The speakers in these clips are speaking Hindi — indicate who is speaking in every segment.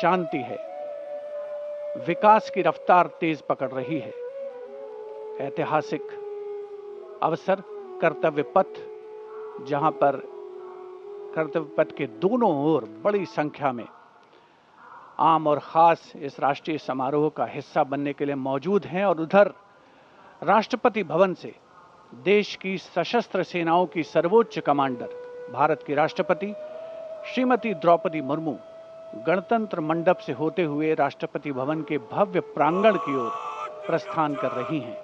Speaker 1: शांति है। विकास की रफ्तार तेज पकड़ रही है। ऐतिहासिक अवसर कर्तव्य पथ, जहां पर कर्तव्य पथ के दोनों ओर बड़ी संख्या में आम और खास इस राष्ट्रीय समारोह का हिस्सा बनने के लिए मौजूद हैं, और उधर राष्ट्रपति भवन से देश की सशस्त्र सेनाओं की सर्वोच्च कमांडर भारत की राष्ट्रपति श्रीमती द्रौपदी मुर्मू गणतंत्र मंडप से होते हुए राष्ट्रपति भवन के भव्य प्रांगण की ओर प्रस्थान कर रही हैं।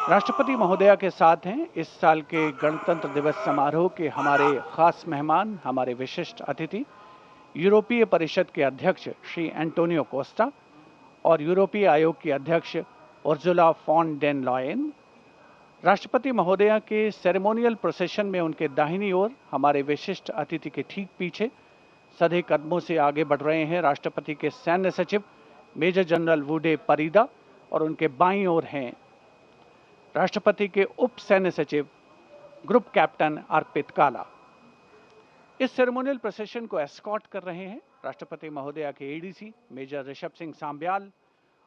Speaker 1: राष्ट्रपति महोदया के साथ हैं इस साल के गणतंत्र दिवस समारोह के हमारे खास मेहमान, हमारे विशिष्ट अतिथि, यूरोपीय परिषद के अध्यक्ष श्री एंटोनियो कोस्टा और यूरोपीय आयोग की अध्यक्ष उर्जुला फॉन डेन लॉयन। राष्ट्रपति महोदया के सेरेमोनियल प्रोसेशन में उनके दाहिनी ओर, हमारे विशिष्ट अतिथि के ठीक पीछे सधे कदमों से आगे बढ़ रहे हैं राष्ट्रपति के सैन्य सचिव मेजर जनरल वुडे परीदा, और उनके बाईं ओर हैं राष्ट्रपति के उप सैन्य सचिव ग्रुप कैप्टन अर्पित काला। इस सेरेमोनियल प्रोसेशन को एस्कॉर्ट कर रहे हैं राष्ट्रपति महोदया के एडीसी मेजर ऋषभ सिंह सांब्याल,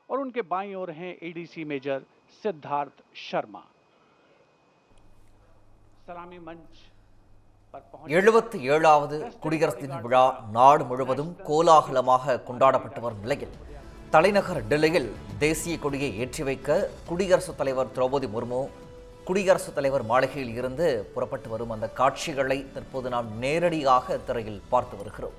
Speaker 1: और उनके बाईं ओर हैं एडीसी मेजर सिद्धार्थ शर्मा। सलामी मंच
Speaker 2: 77வது குடியரசு தின விழா நாடு முழுவதும் கோலாகலமாக கொண்டாடப்பட்டு வரும் நிலையில் தலைநகர் டெல்லியில் தேசிய கொடியை ஏற்றி வைக்க குடியரசுத் தலைவர் திரௌபதி முர்மு குடியரசுத் தலைவர் மாளிகையில் இருந்து புறப்பட்டு வரும் அந்த காட்சிகளை தற்போது நாம் நேரடியாக திரையில் பார்த்து வருகிறோம்.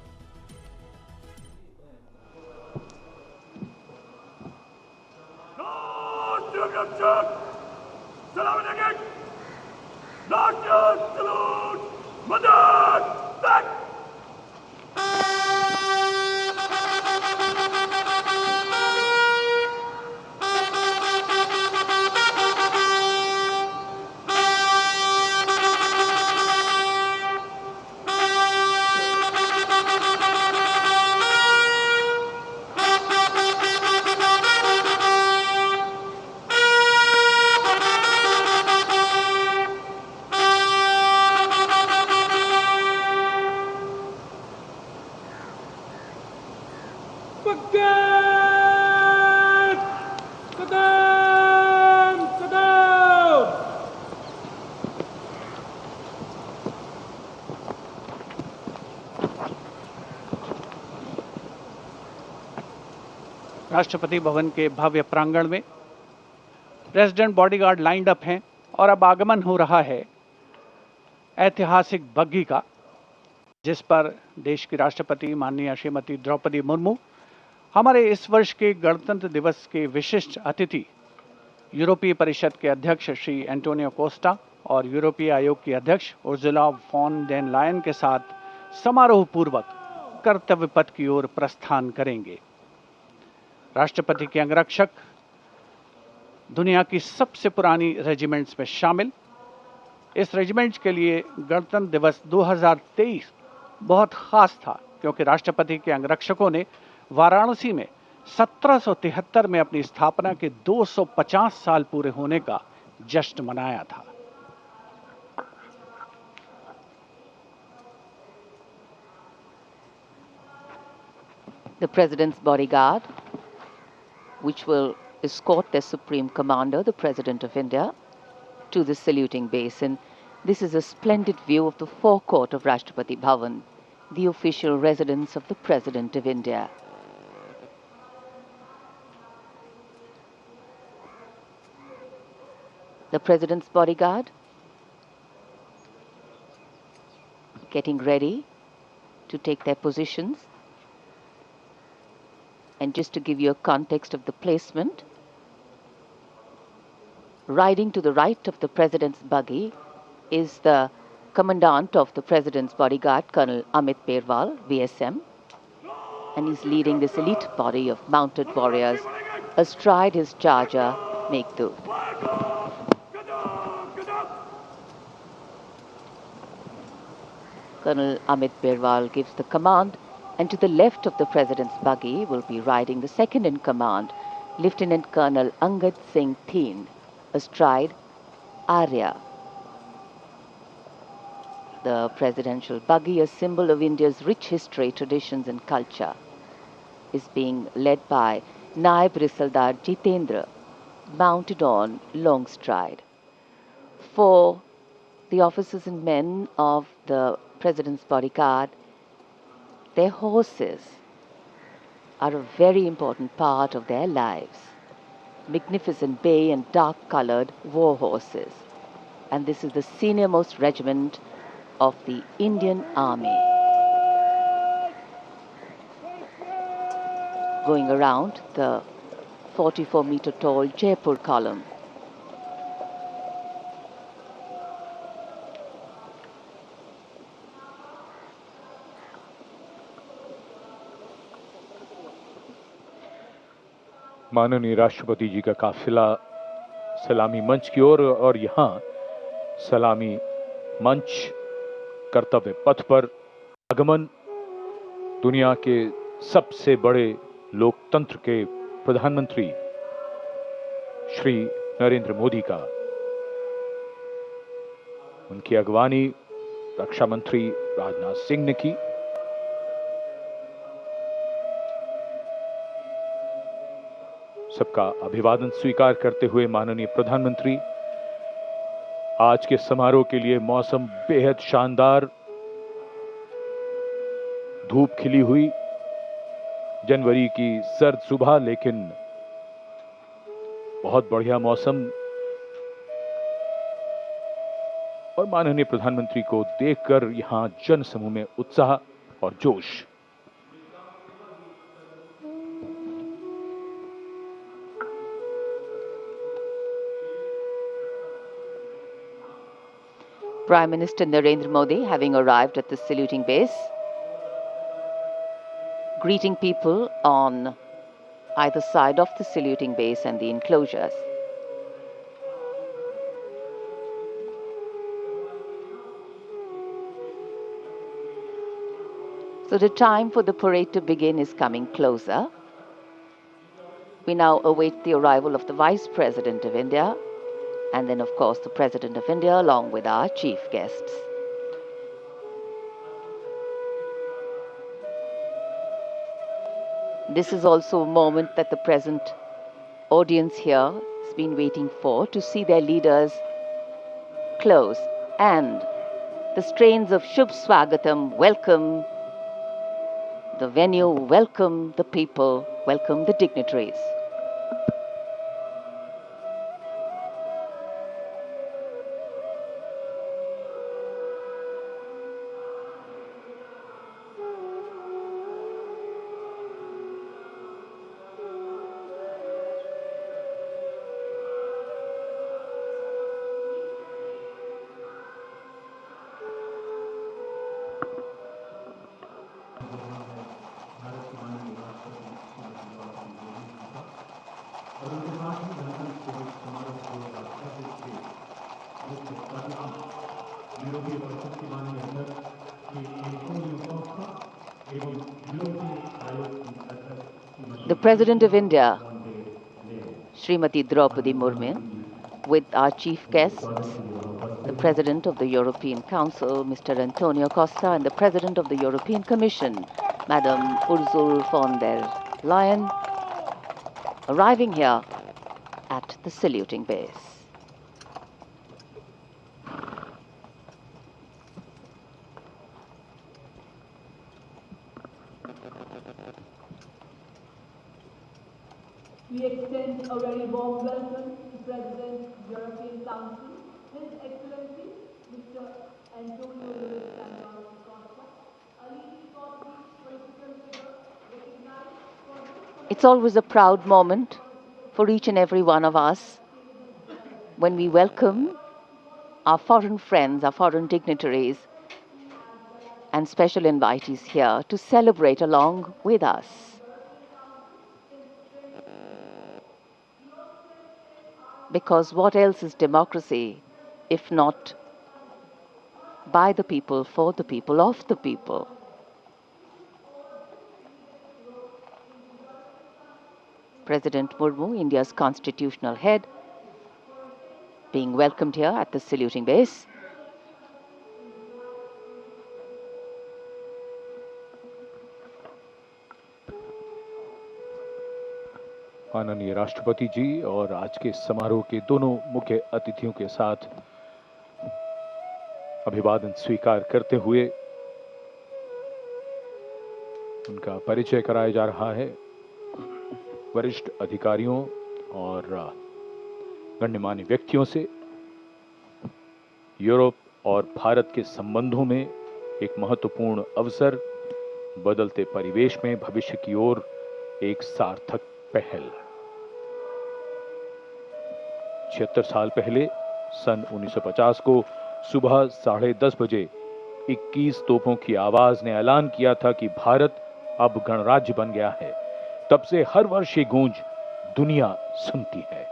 Speaker 1: राष्ट्रपति भवन के भव्य प्रांगण में प्रेसिडेंट बॉडीगार्ड लाइंड अप हैं, और अब आगमन हो रहा है ऐतिहासिक बग्घी का, जिस पर देश की राष्ट्रपति माननीय श्रीमती द्रौपदी मुर्मू, हमारे इस वर्ष के गणतंत्र दिवस के विशिष्ट अतिथि यूरोपीय परिषद के अध्यक्ष श्री एंटोनियो कोस्टा और यूरोपीय आयोग की अध्यक्ष उर्जुला फॉन डेन लायन के साथ समारोह पूर्वक कर्तव्य पथ की ओर प्रस्थान करेंगे। राष्ट्रपति के अंगरक्षक दुनिया की सबसे पुरानी रेजिमेंट्स में शामिल। इस रेजिमेंट के लिए गणतंत्र दिवस 2023 बहुत खास था, क्योंकि राष्ट्रपति के अंगरक्षकों ने वाराणसी में 1773 में अपनी स्थापना के 250 साल पूरे होने का जश्न मनाया था।
Speaker 3: The President's bodyguard, which will escort the Supreme Commander, the President of India, to the saluting basin. This is a splendid view of the forecourt of Rashtrapati Bhavan, the official residence of the President of India. The President's bodyguard getting ready to take their positions. And just to give you a context of the placement, riding to the right of the President's buggy is the Commandant of the President's bodyguard, Colonel Amit Perwal, VSM, and he's leading this elite body of mounted warriors astride his charger, Meghdoot. Colonel Amit Perwal gives the command, and to the left of the President's buggy will be riding the second in command, Lieutenant Colonel Angad Singh Thien, astride Arya. The presidential buggy, a symbol of India's rich history, traditions and culture. is being led by Naib Risaldar Jitendra, mounted on Longstride. For the officers and men of the President's bodyguard, their horses are a very important part of their lives. Magnificent bay and dark-colored war horses. And this is the senior-most regiment of the Indian Army. Going around the 44-meter tall Jaipur column.
Speaker 4: माननीय राष्ट्रपति जी का काफिला सलामी मंच की ओर और यहाँ सलामी मंच कर्तव्य पथ पर आगमन दुनिया के सबसे बड़े लोकतंत्र के प्रधानमंत्री श्री नरेंद्र मोदी का, उनकी अगवानी रक्षा मंत्री राजनाथ सिंह ने की। सबका अभिवादन स्वीकार करते हुए माननीय प्रधानमंत्री, आज के समारोह के लिए मौसम बेहद शानदार, धूप खिली हुई, जनवरी की सर्द सुबह, लेकिन बहुत बढ़िया मौसम। और माननीय प्रधानमंत्री को देखकर यहां जन समूह में उत्साह और जोश।
Speaker 3: Prime Minister Narendra Modi, having arrived at the saluting base, greeting people on either side of the saluting base and the enclosures. So the time for the parade to begin is coming closer. We now await the arrival of the Vice President of India, and then, of course, the President of India, along with our chief guests. This is also a moment that the present audience here has been waiting for, to see their leaders close. And the strains of Shubh Swagatam welcome the venue, welcome the people, welcome the dignitaries. The President of India, Srimati Draupadi Murmu, with our chief guests, the President of the European Council, Mr. Antonio Costa, and the President of the European Commission, Madam Ursula von der Leyen, arriving here at the saluting base.
Speaker 5: We extend a very warm welcome to President European Council, His Excellency Mr. Antonio Luis Santos Costa, a leading political figure recognized for
Speaker 3: It's always a proud moment for each and every one of us when we welcome our foreign friends, our foreign dignitaries, and special invitees here to celebrate along with us. Because what else is democracy if not by the people, for the people, of the people? President Murmu, India's constitutional head, being welcomed here at the saluting base.
Speaker 4: माननीय राष्ट्रपति जी और आज के समारोह के दोनों मुख्य अतिथियों के साथ अभिवादन स्वीकार करते हुए उनका परिचय कराया जा रहा है। वरिष्ठ अधिकारियों और गण्यमान्य व्यक्तियों से यूरोप और भारत के संबंधों में एक महत्वपूर्ण अवसर, बदलते परिवेश में भविष्य की ओर एक सार्थक पहल। 76 साल पहले सन 1950 को सुबह 10:30 बजे 21 तोपों की आवाज ने ऐलान किया था कि भारत अब गणराज्य बन गया है। तब से हर वर्ष ये गूंज दुनिया सुनती है।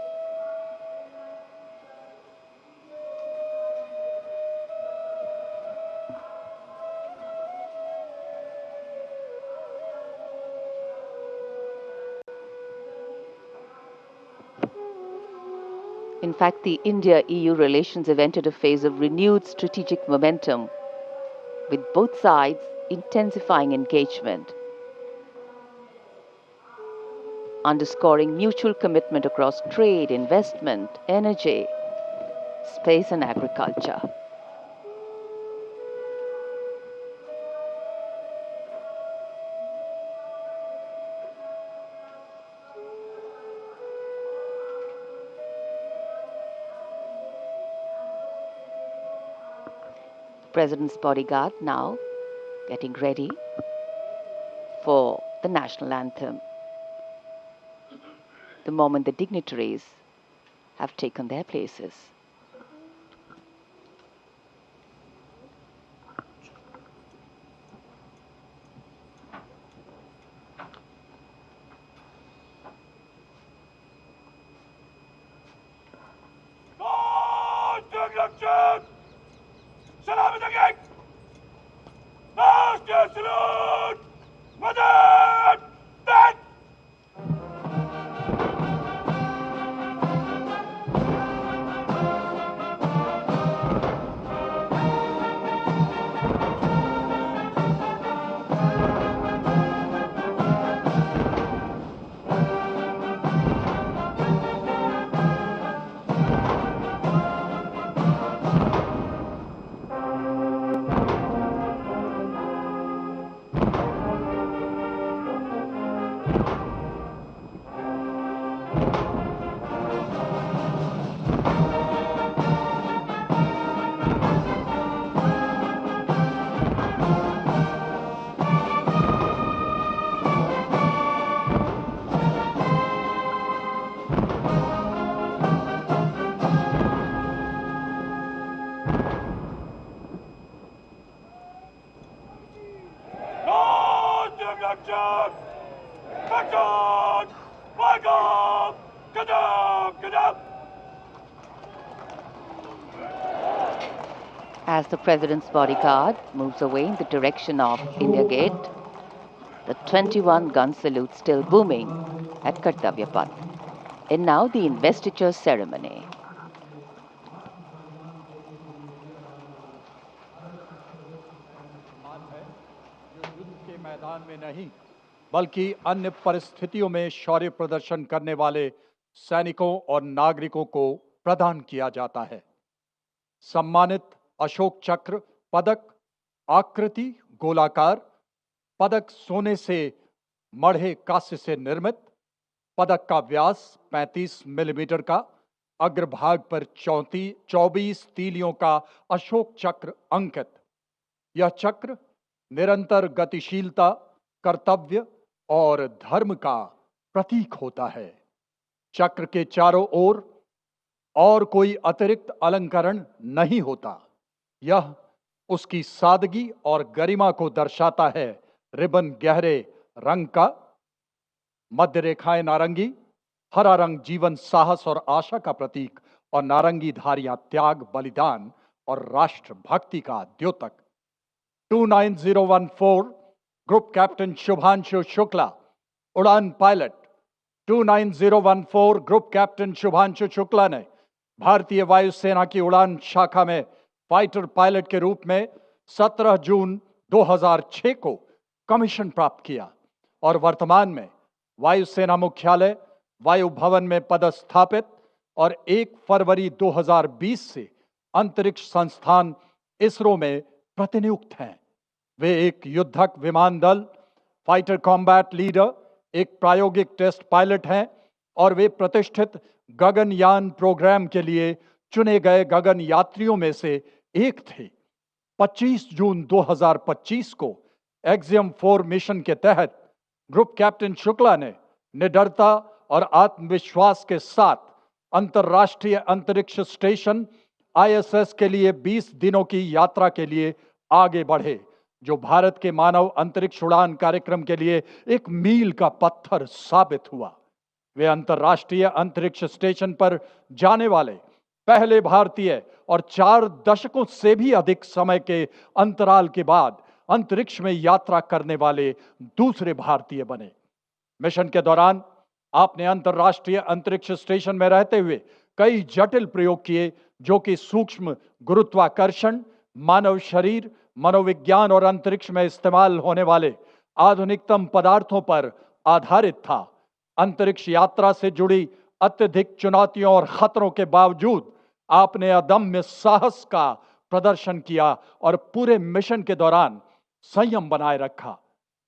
Speaker 3: In fact, the India-EU relations have entered a phase of renewed strategic momentum, with both sides intensifying engagement, underscoring mutual commitment across trade, investment, energy, space and agriculture. President's bodyguard now getting ready for the national anthem. The moment the dignitaries have taken their places. As the President's bodyguard moves away in the direction of India Gate, the 21-gun salute still booming at Kartavya Path. And now the investiture ceremony.
Speaker 6: युद्ध के मैदान में नहीं बल्कि अन्य परिस्थितियों में शौर्य प्रदर्शन करने वाले सैनिकों और नागरिकों को प्रदान किया जाता है। सम्मानित अशोक चक्र पदक आकृति गोलाकार, पदक सोने से मढ़े कांस्य से निर्मित, पदक का व्यास 35 मिलीमीटर का, अग्रभाग पर 24 तीलियों का अशोक चक्र अंकित। यह चक्र निरंतर गतिशीलता, कर्तव्य और धर्म का प्रतीक होता है। चक्र के चारों ओर और कोई अतिरिक्त अलंकरण नहीं होता। यह उसकी सादगी और गरिमा को दर्शाता है। रिबन गहरे रंग का, मध्य रेखाएं नारंगी, हरा रंग जीवन, साहस और आशा का प्रतीक और नारंगी धारियां त्याग, बलिदान और राष्ट्र भक्ति का द्योतक। 29014 ग्रुप कैप्टन शुभांशु शुक्ला, उड़ान pilot. 29014 group captain Shubhanshu Shukla ने भारतीय वायुसेना की उड़ान शाखा में फाइटर पायलट के रूप में 17 जून 2006 को कमीशन प्राप्त किया और वर्तमान में वायुसेना मुख्यालय वायु भवन में पदस्थापित और 1 फरवरी 2020 से अंतरिक्ष संस्थान इसरो में प्रतिनियुक्त हैं। वे एक युद्धक विमान दल, फाइटर कॉम्बैट लीडर, एक प्रायोगिक टेस्ट पायलट हैं और वे प्रतिष्ठित गगनयान प्रोग्राम के लिए चुने गए गगन यात्रियों में से एक थे। 25 जून 2025 को एक्सियम 4 मिशन के तहत ग्रुप कैप्टन शुक्ला ने निडरता और आत्मविश्वास के साथ अंतर्राष्ट्रीय अंतरिक्ष स्टेशन ISS के लिए 20 दिनों की यात्रा के लिए आगे बढ़े, जो भारत के मानव अंतरिक्ष उड़ान कार्यक्रम के लिए एक मील का पत्थर साबित हुआ। वे अंतर्राष्ट्रीय अंतरिक्ष स्टेशन पर जाने वाले पहले भारतीय और 4 दशकों से भी अधिक समय के अंतराल के बाद अंतरिक्ष में यात्रा करने वाले दूसरे भारतीय बने। मिशन के दौरान आपने अंतर्राष्ट्रीय अंतरिक्ष स्टेशन में रहते हुए कई जटिल प्रयोग किए, जो कि सूक्ष्म गुरुत्वाकर्षण, मानव शरीर, मनोविज्ञान और अंतरिक्ष में इस्तेमाल होने वाले आधुनिकतम पदार्थों पर आधारित था। अंतरिक्ष यात्रा से जुड़ी अत्यधिक चुनौतियों और खतरों के बावजूद आपने अदम्य साहस का प्रदर्शन किया और पूरे मिशन के दौरान संयम बनाए रखा।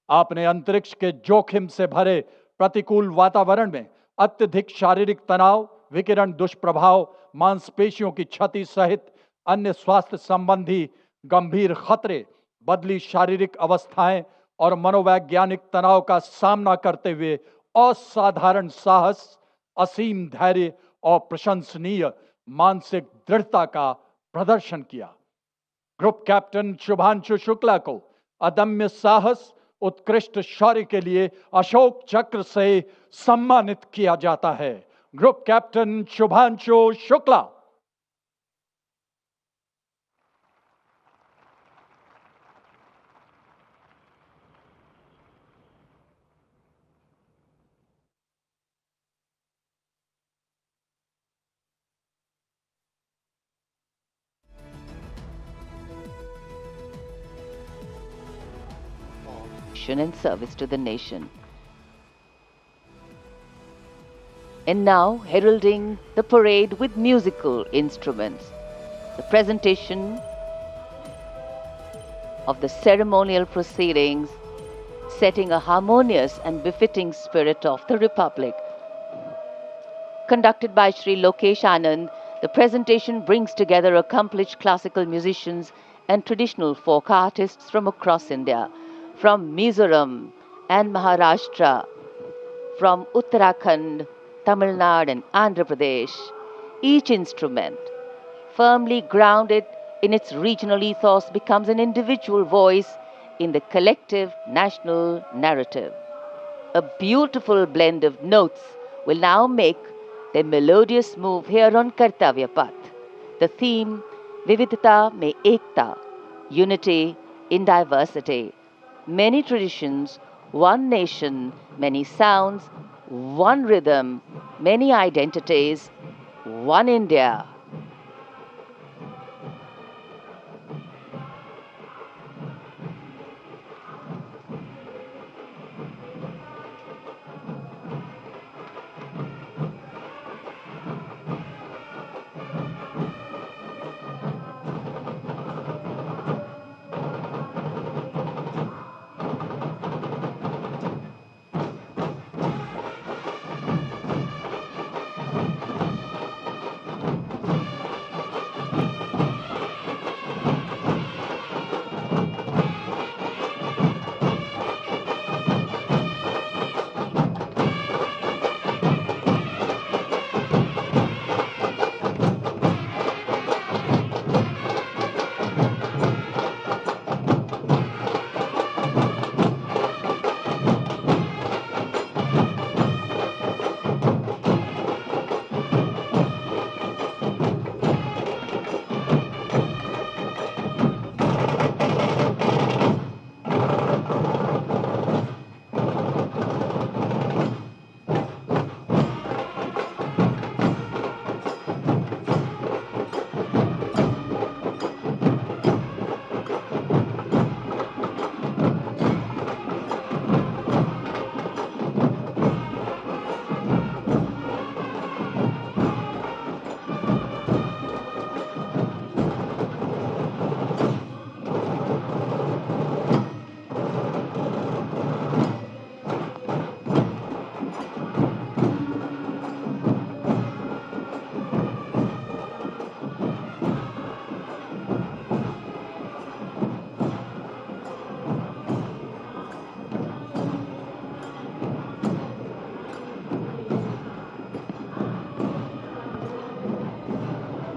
Speaker 6: आपने अंतरिक्ष के जोखिम से भरे प्रतिकूल वातावरण में अत्यधिक शारीरिक तनाव, विकिरण दुष्प्रभाव, मांसपेशियों की क्षति सहित अन्य स्वास्थ्य संबंधी गंभीर खतरे, बदली शारीरिक अवस्थाएं और मनोवैज्ञानिक तनाव का सामना करते हुए असाधारण साहस, असीम धैर्य और प्रशंसनीय मानसिक दृढ़ता का प्रदर्शन किया। ग्रुप कैप्टन शुभांशु शुक्ला को अदम्य साहस, उत्कृष्ट शौर्य के लिए अशोक चक्र से सम्मानित किया जाता है। Group captain Shubhanshu Shukla.
Speaker 3: And service to the nation. And now, heralding the parade with musical instruments, the presentation of the ceremonial proceedings, setting a harmonious and befitting spirit of the Republic. Conducted by Sri Lokesh Anand, the presentation brings together accomplished classical musicians and traditional folk artists from across India, from Mizoram and Maharashtra, from Uttarakhand, Tamil Nadu and Andhra Pradesh. Each instrument, firmly grounded in its regional ethos, becomes an individual voice in the collective national narrative. A beautiful blend of notes will now make their melodious move here on Kartavya Path. The theme, Vividhata Mein Ekta, unity in diversity. Many traditions, one nation, many sounds, one rhythm, many identities, one India.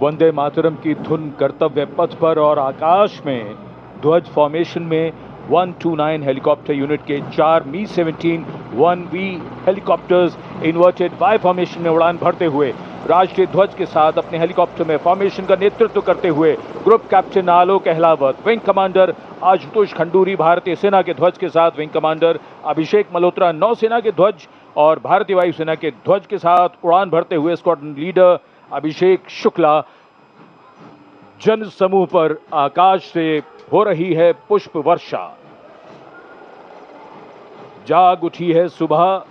Speaker 4: Vande Mataram की धुन कर्तव्य पथ पर और आकाश में ध्वज फॉर्मेशन में 129 हेलीकॉप्टर यूनिट के 4 मी-17 1V helicopters inverted Y formation में उड़ान भरते हुए राष्ट्रीय ध्वज के साथ अपने हेलीकॉप्टर में फॉर्मेशन का नेतृत्व करते हुए ग्रुप कैप्टन आलोक अहलावत, विंग कमांडर आशुतोष खंडूरी भारतीय सेना के ध्वज के साथ, विंग कमांडर अभिषेक मल्होत्रा नौसेना के ध्वज और भारतीय वायुसेना के ध्वज के साथ उड़ान भरते हुए स्क्वाड्रन लीडर अभिषेक शुक्ला जन समूह पर आकाश से हो रही है पुष्प वर्षा। जाग उठी है सुबह,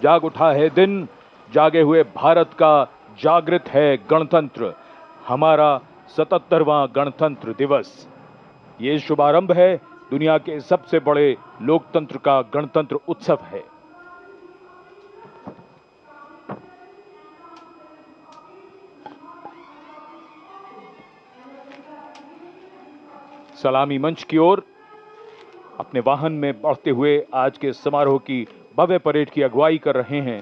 Speaker 4: जाग उठा है दिन, जागे हुए भारत का जागृत है गणतंत्र, हमारा 77वां गणतंत्र दिवस। ये शुभारंभ है दुनिया के सबसे बड़े लोकतंत्र का गणतंत्र उत्सव है। सलामी मंच की ओर अपने वाहन में बढ़ते हुए आज के समारोह की भव्य परेड की अगुवाई कर रहे हैं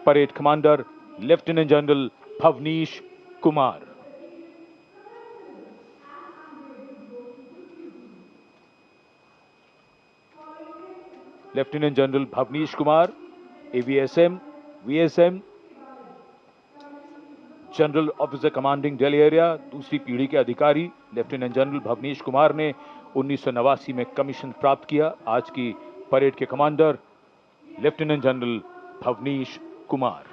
Speaker 4: parade commander lieutenant general Bhavnish Kumar. Lieutenant general Bhavnish Kumar AVSM, VSM, general officer commanding Delhi area, दूसरी पीढ़ी के अधिकारी लेफ्टिनेंट जनरल भवनीश कुमार ने 1989 में कमीशन प्राप्त किया। आज की परेड के commander lieutenant general Bhavnish Kumar.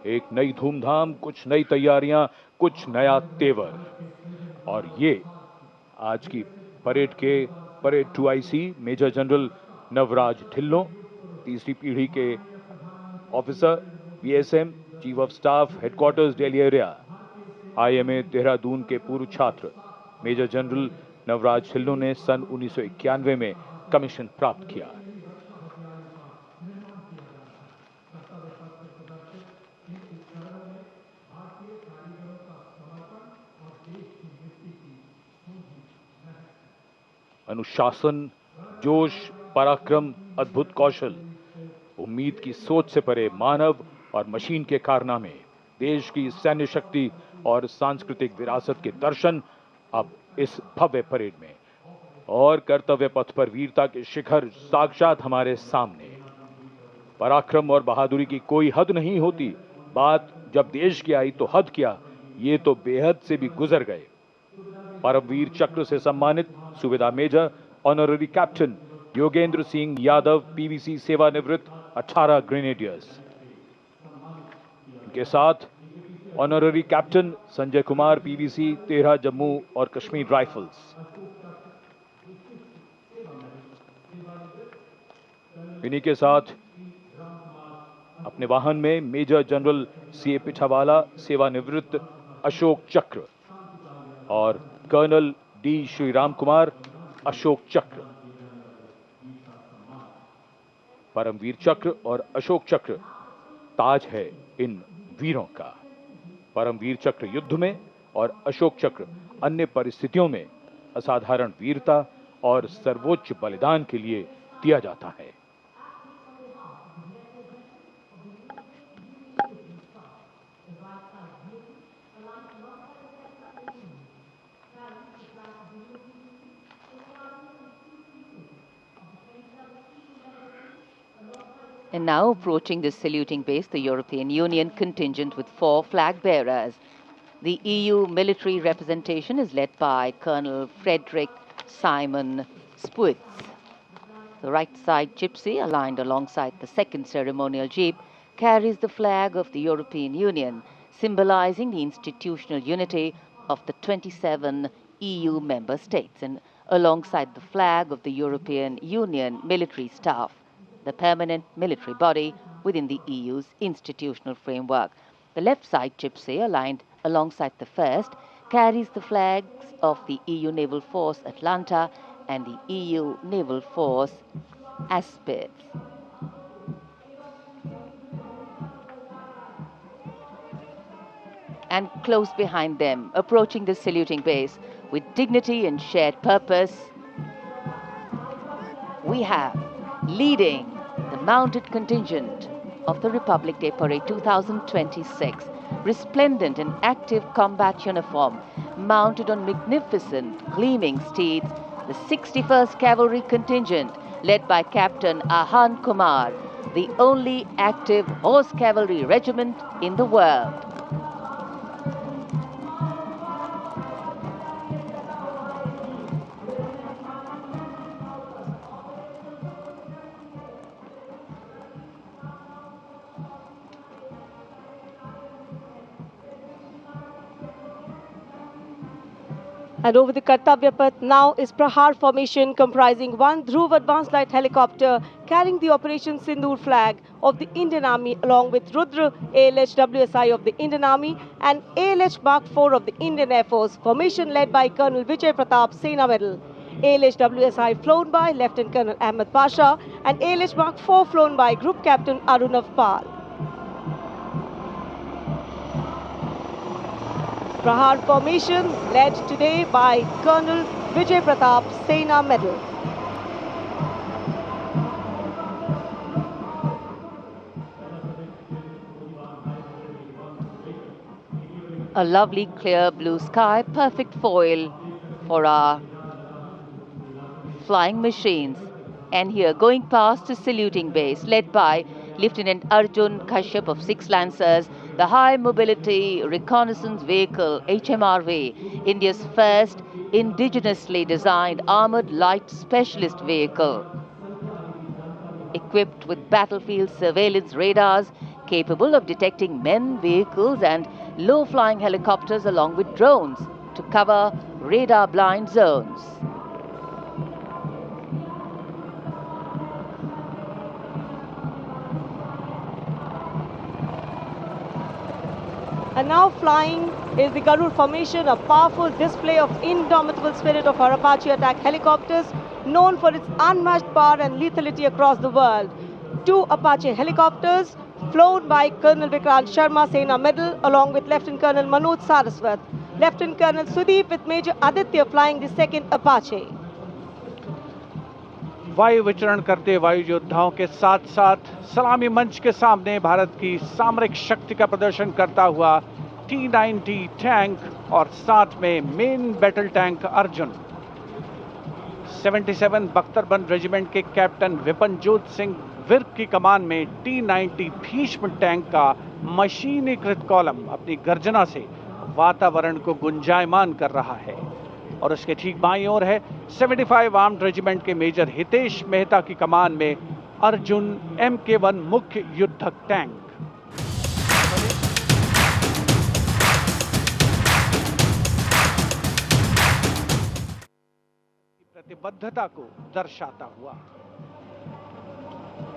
Speaker 4: एक नई धूमधाम, कुछ नई तैयारियां, कुछ नया तेवर। और ये आज की परेड के parade 2IC major general Navraj Dhillon, तीसरी पीढ़ी के officer BSM, chief of staff headquarters Delhi area, IMA Dehradun के पूर्व छात्र मेजर जनरल नवराज ढिल्लों ने सन 1991 में कमीशन प्राप्त किया। अनुशासन, जोश, पराक्रम, अद्भुत कौशल, उम्मीद की सोच से परे मानव और मशीन के कारनामे, देश की सैन्य शक्ति और सांस्कृतिक विरासत के दर्शन अब इस भव्य परेड में, और कर्तव्य पथ पर वीरता के शिखर साक्षात हमारे सामने। पराक्रम और बहादुरी की कोई हद नहीं होती, बात जब देश की आई तो हद क्या, ये तो बेहद से भी गुजर गए। परमवीर चक्र से सम्मानित subedar major honorary captain Yogendra Singh Yadav PVC सेवानिवृत्त 18 ग्रेनेडियर्स, इनके साथ honorary captain Sanjay Kumar PVC 13 Jammu और कश्मीर राइफल्स, इन्हीं के साथ अपने वाहन में मेजर जनरल CA पिठावाला सेवानिवृत्त अशोक चक्र और कर्नल D श्रीराम कुमार अशोक चक्र। परमवीर चक्र और अशोक चक्र ताज है इन वीरों का। परमवीर चक्र युद्ध में और अशोक चक्र अन्य परिस्थितियों में असाधारण वीरता और सर्वोच्च बलिदान के लिए दिया जाता है।
Speaker 3: And now approaching the saluting base, the European Union contingent with 4 flag bearers. The EU military representation is led by Colonel Frederick Simon Spuitz. The right side gypsy, aligned alongside the second ceremonial jeep, carries the flag of the European Union, symbolizing the institutional unity of the 27 EU member states, and alongside the flag of the European Union military staff, the permanent military body within the EU's institutional framework. The left side gypsy, aligned alongside the first, carries the flags of the EU Naval Force Atlanta and the EU Naval Force Aspis. And close behind them, approaching the saluting base with dignity and shared purpose, we have leading the mounted contingent of the Republic Day Parade 2026, resplendent in active combat uniform, mounted on magnificent gleaming steeds, the 61st Cavalry Contingent, led by Captain Ahan Kumar, the only active horse cavalry regiment in the world.
Speaker 7: And over the Kartavya Path now is Prahar formation comprising one Dhruv advanced light helicopter carrying the Operation Sindoor flag of the Indian Army along with Rudra ALH WSI of the Indian Army and ALH Mark 4 of the Indian Air Force. Formation led by Colonel Vijay Pratap Sena Medal. ALH WSI flown by Lieutenant Colonel Ahmed Pasha and ALH Mark 4 flown by Group Captain Arunav Pal. Prahar formation led today by Colonel Vijay Pratap Sena Medal.
Speaker 3: A lovely clear blue sky, perfect foil for our flying machines. And here going past the saluting base led by Lieutenant Arjun Kashyap of 6 Lancers, the High Mobility Reconnaissance Vehicle HMRV, India's first indigenously designed armored light specialist vehicle. Equipped with battlefield surveillance radars capable of detecting men, vehicles and low-flying helicopters along with drones to cover radar-blind zones.
Speaker 7: And now flying is the Garud formation, a powerful display of indomitable spirit of our Apache attack helicopters, known for its unmatched power and lethality across the world. 2 Apache helicopters flown by Colonel Vikrant Sharma Sena Medal along with Lieutenant Colonel Manoj Saraswat. Lieutenant Colonel Sudeep with Major Aditya flying the 2nd Apache.
Speaker 1: वायु विचरण करते वायु योद्धाओं के साथ साथ सलामी मंच के सामने भारत की सामरिक शक्ति का प्रदर्शन करता हुआ T-90 टैंक और साथ में मेन बैटल टैंक अर्जुन। 77 बख्तरबंद रेजिमेंट के कैप्टन विपनजोत सिंह विर्क की कमान में T-90 भीष्म टैंक का मशीनीकृत कॉलम अपनी गर्जना से वातावरण को गुंजायमान कर रहा है। और उसके ठीक बाईं ओर है 75 आर्म्ड रेजिमेंट के मेजर हितेश मेहता की कमान में अर्जुन MK1 मुख्य युद्धक टैंक। प्रतिबद्धता को दर्शाता हुआ।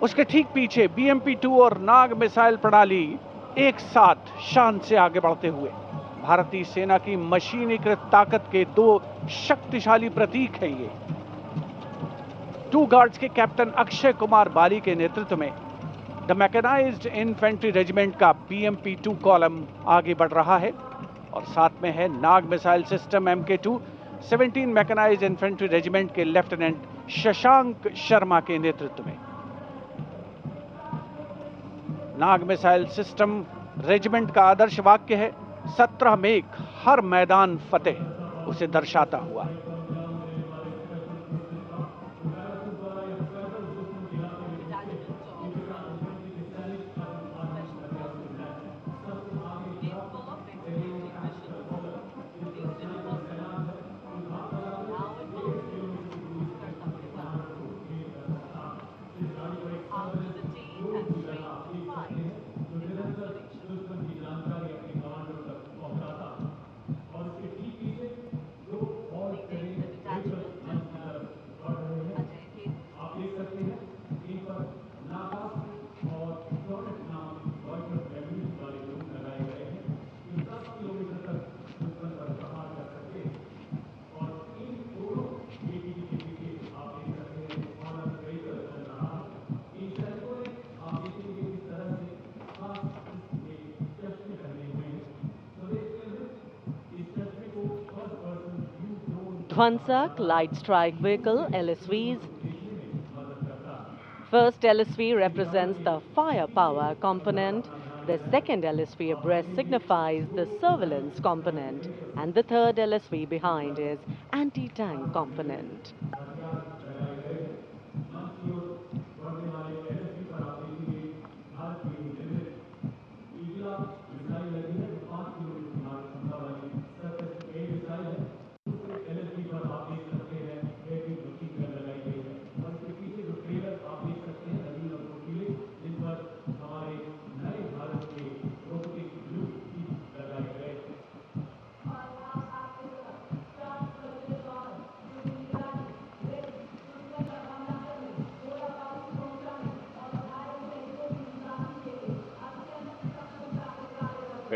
Speaker 1: उसके ठीक पीछे BMP-2 और नाग मिसाइल प्रणाली एक साथ शान से आगे बढ़ते हुए भारतीय सेना की मशीनीकृत ताकत के 2 शक्तिशाली प्रतीक हैं ये। 2 गार्ड्स के कैप्टन अक्षय कुमार बाली के नेतृत्व में द मैकेनाइज्ड इन्फेंट्री रेजिमेंट का BMP-2 कॉलम आगे बढ़ रहा है और साथ में है Nag missile system MK2 17 mechanised infantry regiment के लेफ्टिनेंट शशांक शर्मा के नेतृत्व में। नाग मिसाइल सिस्टम रेजिमेंट का आदर्श वाक्य है 17 मेघ हर मैदान फतेह, उसे दर्शाता हुआ।
Speaker 7: Dwansak Light Strike Vehicle LSVs
Speaker 8: First LSV represents the firepower component, the second LSV abreast signifies the surveillance component, and the third LSV behind is anti-tank component.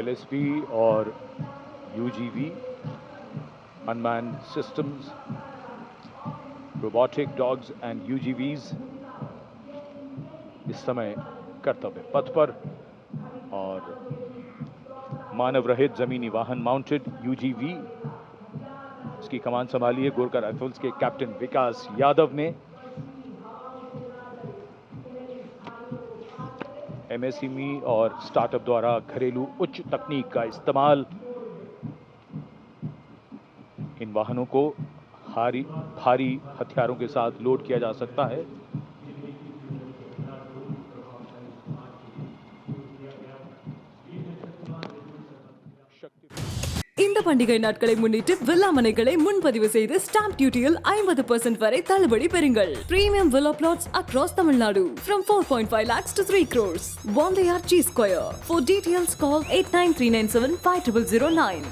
Speaker 4: LSV और UGV, unmanned systems, robotic dogs and UGVs इस समय कर्तव्य पथ पर, और मानव रहित जमीनी वाहन माउंटेड UGV इसकी कमान संभाली है गोरखा राइफल्स के कैप्टन विकास यादव ने। MSME और स्टार्टअप द्वारा घरेलू उच्च तकनीक का इस्तेमाल इन वाहनों को भारी हथियारों के साथ लोड किया जा सकता है।
Speaker 9: இந்த பண்டிகை நாட்களை முன்னிட்டு வில்லா மனைகளை முன்பதிவு செய்து ஸ்டாம்ப் டியூட்டியில் 50% வரை தள்ளுபடி பெறுங்கள். Premium villa plots across Tamil Nadu from 4.5 lakhs to 3 crores. One layer G Square. For details call 8939750009.